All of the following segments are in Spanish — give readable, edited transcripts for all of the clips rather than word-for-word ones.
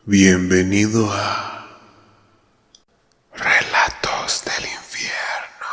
Bienvenido a Relatos del Infierno.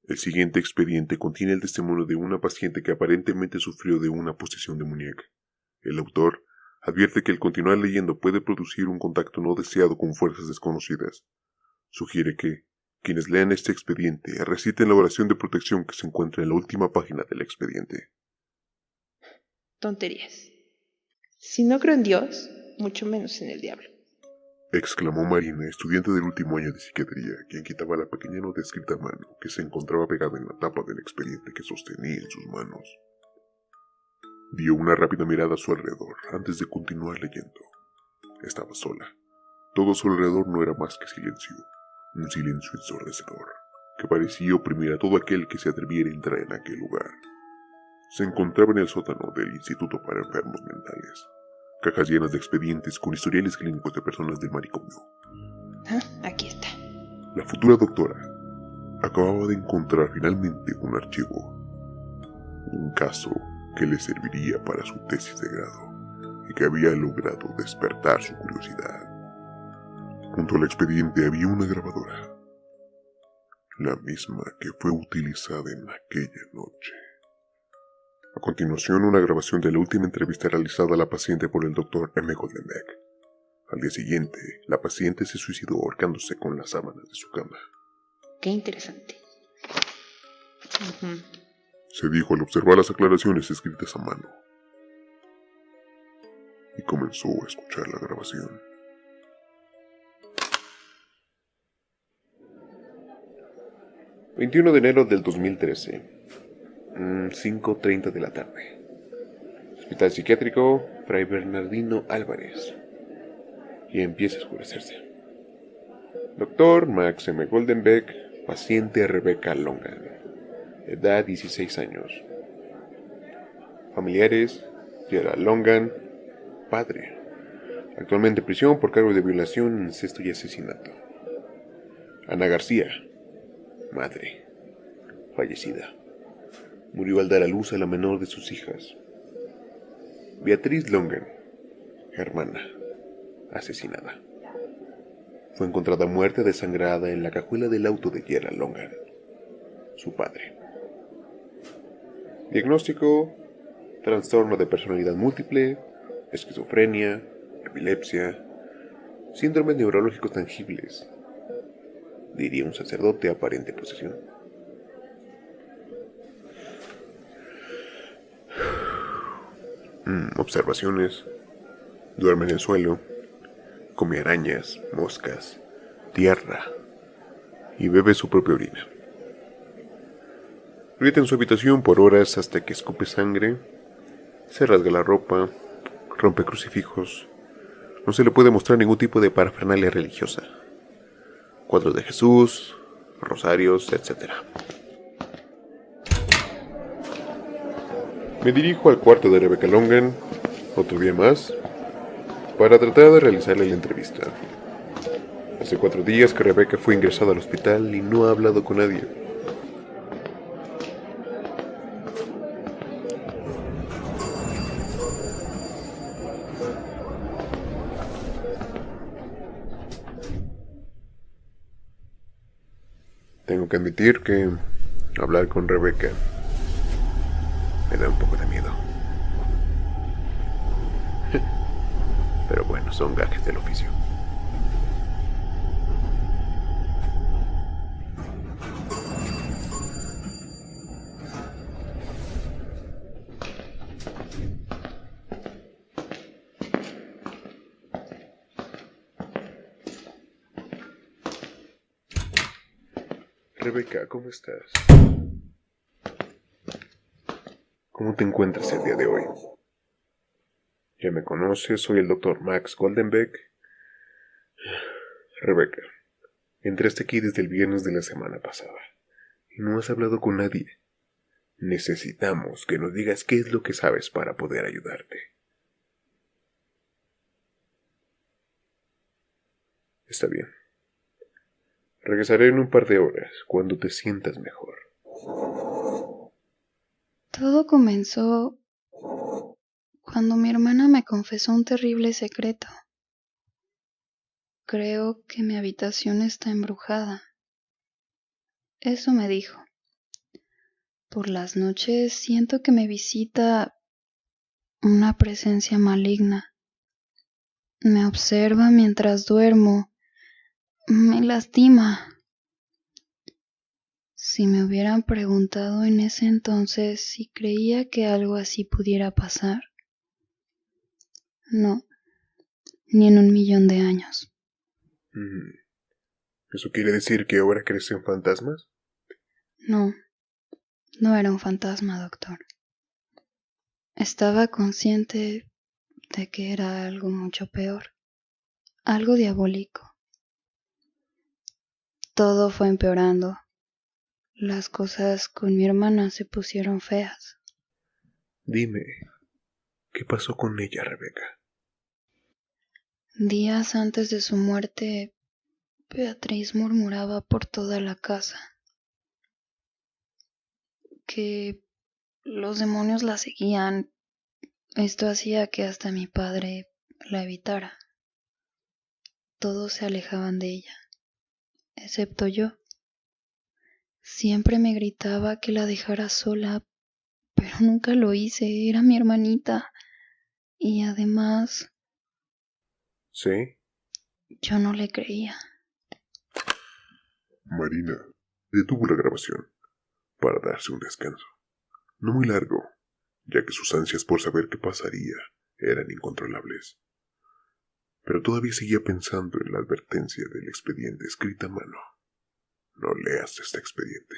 El siguiente expediente contiene el testimonio de una paciente que aparentemente sufrió de una posesión demoníaca. El autor advierte que el continuar leyendo puede producir un contacto no deseado con fuerzas desconocidas. Sugiere que quienes lean este expediente reciten la oración de protección que se encuentra en la última página del expediente. Tonterías. Si no creo en Dios, mucho menos en el diablo. Exclamó Marina, estudiante del último año de psiquiatría, quien quitaba la pequeña nota escrita a mano que se encontraba pegada en la tapa del expediente que sostenía en sus manos. Dio una rápida mirada a su alrededor antes de continuar leyendo. Estaba sola. Todo a su alrededor no era más que silencio, un silencio ensordecedor, que parecía oprimir a todo aquel que se atreviera a entrar en aquel lugar. Se encontraba en el sótano del Instituto para Enfermos Mentales. Cajas llenas de expedientes con historiales clínicos de personas del manicomio. Aquí está. La futura doctora acababa de encontrar finalmente un archivo, un caso que le serviría para su tesis de grado y que había logrado despertar su curiosidad. Junto al expediente había una grabadora, la misma que fue utilizada en aquella noche. A continuación, una grabación de la última entrevista realizada a la paciente por el Dr. M. Goldenbeck. Al día siguiente, la paciente se suicidó ahorcándose con las sábanas de su cama. Qué interesante. Se dijo al observar las aclaraciones escritas a mano. Y comenzó a escuchar la grabación. «21 de enero del 2013. 5:30 de la tarde. Hospital Psiquiátrico Fray Bernardino Álvarez. Y empieza a oscurecerse. Doctor Max M. Goldenbeck, paciente Rebecca Longan. Edad 16 años. Familiares: Gerald Longan, padre. Actualmente en prisión por cargos de violación, incesto y asesinato. Ana García, madre. Fallecida. Murió al dar a luz a la menor de sus hijas. Beatriz Longan, hermana, asesinada. Fue encontrada muerta desangrada en la cajuela del auto de Gerald Longan, su padre. Diagnóstico: trastorno de personalidad múltiple, esquizofrenia, epilepsia, síndromes neurológicos tangibles, diría un sacerdote aparente posesión. Observaciones: duerme en el suelo, come arañas, moscas, tierra y bebe su propia orina. Grita en su habitación por horas hasta que escupe sangre, se rasga la ropa, rompe crucifijos. No se le puede mostrar ningún tipo de parafernalia religiosa. Cuadros de Jesús, rosarios, etc. Me dirijo al cuarto de Rebecca Longan, otro día más, para tratar de realizarle la entrevista. Hace 4 días que Rebecca fue ingresada al hospital y no ha hablado con nadie. Tengo que admitir que hablar con Rebecca me da un poco de miedo. Pero bueno, son gajes del oficio. Rebecca, ¿cómo estás? ¿Cómo te encuentras el día de hoy? Ya me conoces, soy el Dr. Max Goldenbeck. Rebecca, entraste aquí desde el viernes de la semana pasada y no has hablado con nadie. Necesitamos que nos digas qué es lo que sabes para poder ayudarte. Está bien. Regresaré en un par de horas, cuando te sientas mejor. Todo comenzó cuando mi hermana me confesó un terrible secreto. Creo que mi habitación está embrujada. Eso me dijo. Por las noches siento que me visita una presencia maligna. Me observa mientras duermo. Me lastima. Si me hubieran preguntado en ese entonces si creía que algo así pudiera pasar, no, ni en 1.000.000 de años. ¿Eso quiere decir que ahora crees en fantasmas? No, no era un fantasma, doctor. Estaba consciente de que era algo mucho peor, algo diabólico. Todo fue empeorando. Las cosas con mi hermana se pusieron feas. Dime, ¿qué pasó con ella, Rebeca? Días antes de su muerte, Beatriz murmuraba por toda la casa que los demonios la seguían. Esto hacía que hasta mi padre la evitara. Todos se alejaban de ella, excepto yo. Siempre me gritaba que la dejara sola, pero nunca lo hice, era mi hermanita. Y además, ¿Sí? yo no le creía. Marina detuvo la grabación para darse un descanso. No muy largo, ya que sus ansias por saber qué pasaría eran incontrolables. Pero todavía seguía pensando en la advertencia del expediente escrita a mano. No leas este expediente.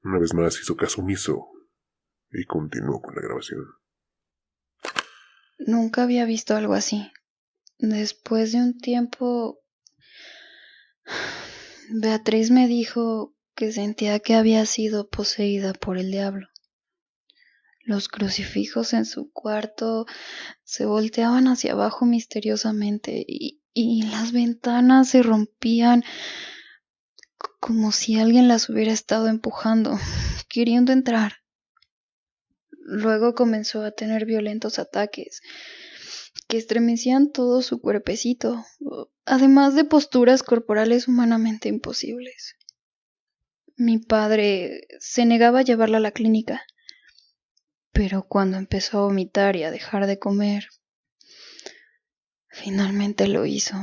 Una vez más hizo caso omiso y continuó con la grabación. Nunca había visto algo así. Después de un tiempo, Beatriz me dijo que sentía que había sido poseída por el diablo. Los crucifijos en su cuarto se volteaban hacia abajo misteriosamente y las ventanas se rompían como si alguien las hubiera estado empujando, queriendo entrar. Luego comenzó a tener violentos ataques que estremecían todo su cuerpecito, además de posturas corporales humanamente imposibles. Mi padre se negaba a llevarla a la clínica, pero cuando empezó a vomitar y a dejar de comer, finalmente lo hizo.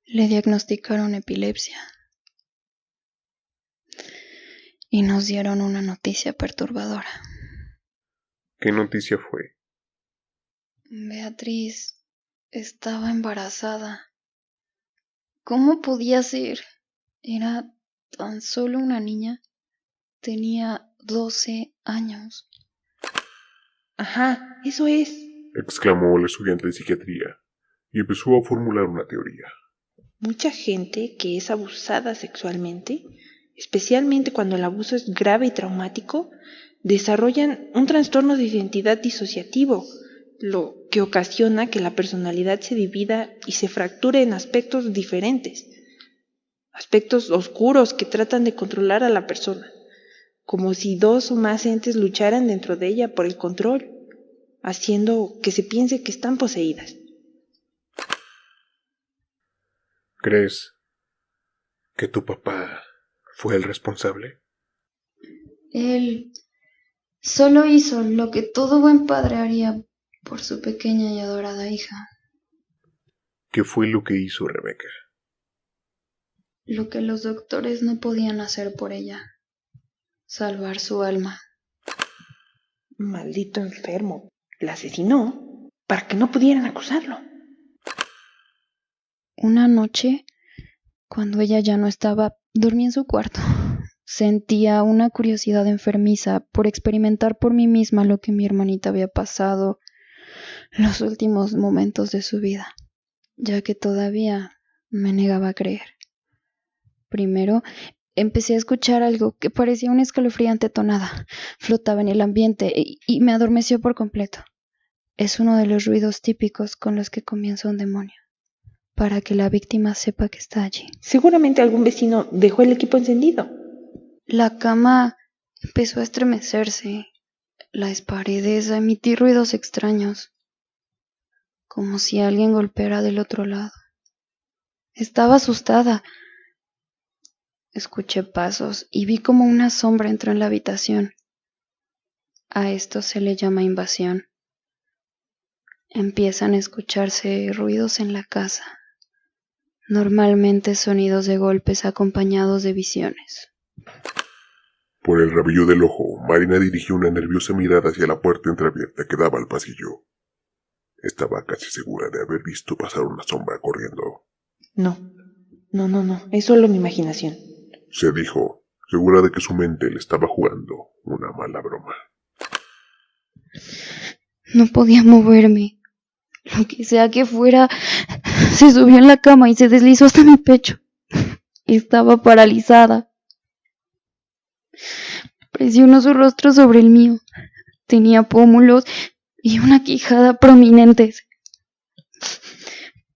Le diagnosticaron epilepsia y nos dieron una noticia perturbadora. ¿Qué noticia fue? Beatriz estaba embarazada. ¿Cómo podía ser? Era tan solo una niña. Tenía 12 años. Ajá, eso es. Exclamó el estudiante de psiquiatría y empezó a formular una teoría. Mucha gente que es abusada sexualmente, especialmente cuando el abuso es grave y traumático, desarrollan un trastorno de identidad disociativo, lo que ocasiona que la personalidad se divida y se fracture en aspectos diferentes, aspectos oscuros que tratan de controlar a la persona, como si dos o más entes lucharan dentro de ella por el control, haciendo que se piense que están poseídas. ¿Crees que tu papá fue el responsable? Él solo hizo lo que todo buen padre haría por su pequeña y adorada hija. ¿Qué fue lo que hizo Rebeca? Lo que los doctores no podían hacer por ella. Salvar su alma. Maldito enfermo. La asesinó para que no pudieran acusarlo. Una noche, cuando ella ya no estaba, dormí en su cuarto. Sentía una curiosidad enfermiza por experimentar por mí misma lo que mi hermanita había pasado los últimos momentos de su vida, ya que todavía me negaba a creer. Primero, empecé a escuchar algo que parecía una escalofriante tonada. Flotaba en el ambiente y me adormeció por completo. Es uno de los ruidos típicos con los que comienza un demonio, para que la víctima sepa que está allí. Seguramente algún vecino dejó el equipo encendido. La cama empezó a estremecerse. las paredes a emitir ruidos extraños, como si alguien golpeara del otro lado. Estaba asustada. Escuché pasos y vi como una sombra entró en la habitación. A esto se le llama invasión. Empiezan a escucharse ruidos en la casa, normalmente sonidos de golpes acompañados de visiones. Por el rabillo del ojo, Marina dirigió una nerviosa mirada hacia la puerta entreabierta que daba al pasillo. Estaba casi segura de haber visto pasar una sombra corriendo. No, es solo mi imaginación. Se dijo, segura de que su mente le estaba jugando una mala broma. No podía moverme. Lo que sea que fuera, se subió en la cama y se deslizó hasta mi pecho. Estaba paralizada. Presionó su rostro sobre el mío. Tenía pómulos y una quijada prominentes.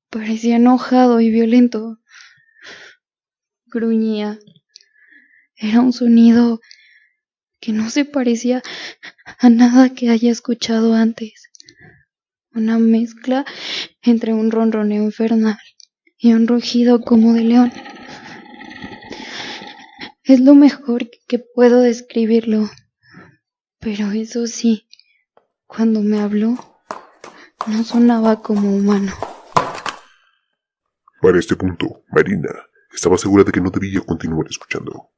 Parecía enojado y violento. Gruñía. Era un sonido que no se parecía a nada que haya escuchado antes. Una mezcla entre un ronroneo infernal y un rugido como de león. Es lo mejor que puedo describirlo. Pero eso sí, cuando me habló, no sonaba como humano. Para este punto, Marina estaba segura de que no debía continuar escuchando.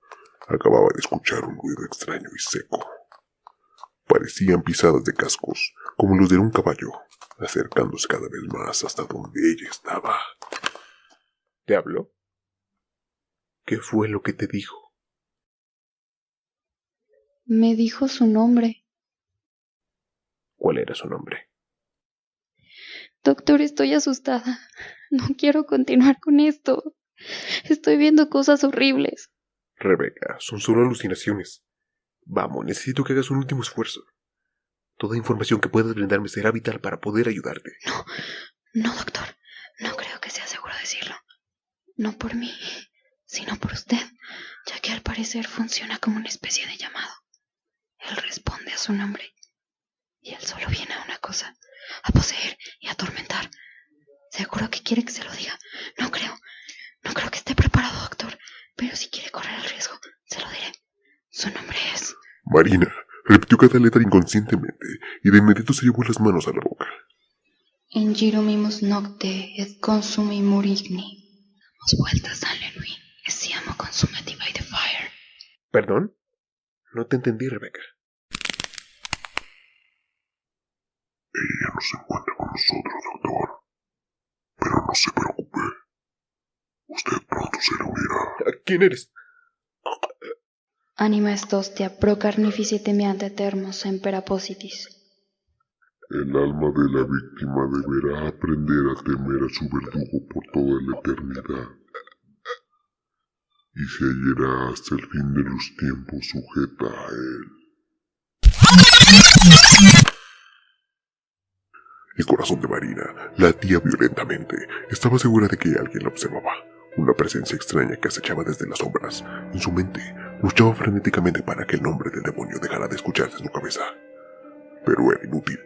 Acababa de escuchar un ruido extraño y seco. Parecían pisadas de cascos, como los de un caballo, acercándose cada vez más hasta donde ella estaba. ¿Te habló? ¿Qué fue lo que te dijo? Me dijo su nombre. ¿Cuál era su nombre? Doctor, estoy asustada. No quiero continuar con esto. Estoy viendo cosas horribles. Rebeca, son solo alucinaciones. Vamos, necesito que hagas un último esfuerzo. Toda información que puedas brindarme será vital para poder ayudarte. No, doctor. No creo que sea seguro decirlo. No por mí, sino por usted, ya que al parecer funciona como una especie de llamado. Él responde a su nombre. Y él solo viene a una cosa, a poseer y atormentar. Seguro que quiere que se lo diga. No creo que esté preparado, doctor. Pero si quiere correr el riesgo, se lo diré. Su nombre es... Marina repitió cada letra inconscientemente y de inmediato se llevó las manos a la boca. En giro mimos nocte et consumi murigni. Damos vueltas a l'ennui e siamo consumati by the fire. ¿Perdón? No te entendí, Rebeca. Ella ya no se encuentra con nosotros, doctor. Pero no se preocupe. Usted pronto se reunirá. ¿Quién eres? Anima est hostia pro carnifici temiante termo semper appositis. El alma de la víctima deberá aprender a temer a su verdugo por toda la eternidad. Y se hallará hasta el fin de los tiempos sujeta a él. El corazón de Marina latía violentamente. Estaba segura de que alguien la observaba. Una presencia extraña que acechaba desde las sombras. En su mente, luchaba frenéticamente para que el nombre del demonio dejara de escucharse en su cabeza. Pero era inútil.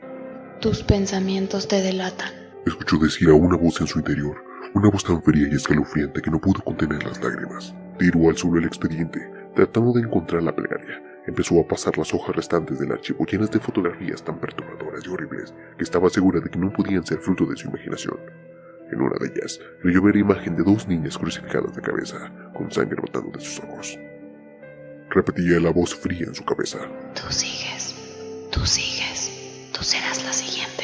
Tus pensamientos te delatan. Escuchó decir a una voz en su interior, una voz tan fría y escalofriante que no pudo contener las lágrimas. Tiró al suelo el expediente, tratando de encontrar la plegaria. Empezó a pasar las hojas restantes del archivo llenas de fotografías tan perturbadoras y horribles que estaba segura de que no podían ser fruto de su imaginación. En una de ellas, creyó ver imagen de 2 niñas crucificadas de cabeza, con sangre brotando de sus ojos. Repetía la voz fría en su cabeza. Tú sigues, tú serás la siguiente.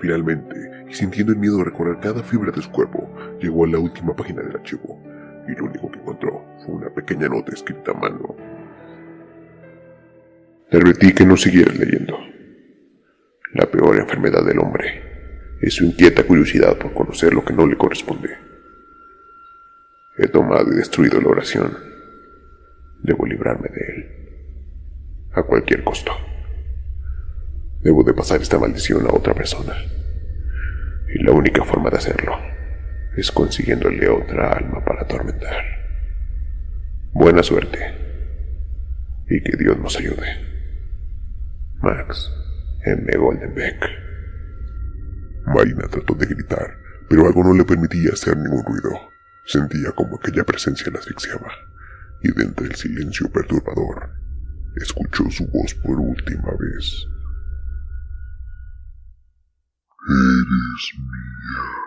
Finalmente, y sintiendo el miedo de recorrer cada fibra de su cuerpo, llegó a la última página del archivo, y lo único que encontró fue una pequeña nota escrita a mano. Te advertí que no siguieras leyendo. La peor enfermedad del hombre es su inquieta curiosidad por conocer lo que no le corresponde. He tomado y destruido la oración. Debo librarme de él, a cualquier costo. Debo de pasar esta maldición a otra persona, y la única forma de hacerlo es consiguiéndole otra alma para atormentar. Buena suerte, y que Dios nos ayude. Max M. Goldenbeck. Marina trató de gritar, pero algo no le permitía hacer ningún ruido. Sentía como aquella presencia la asfixiaba, y de entre el silencio perturbador, escuchó su voz por última vez. Eres mía.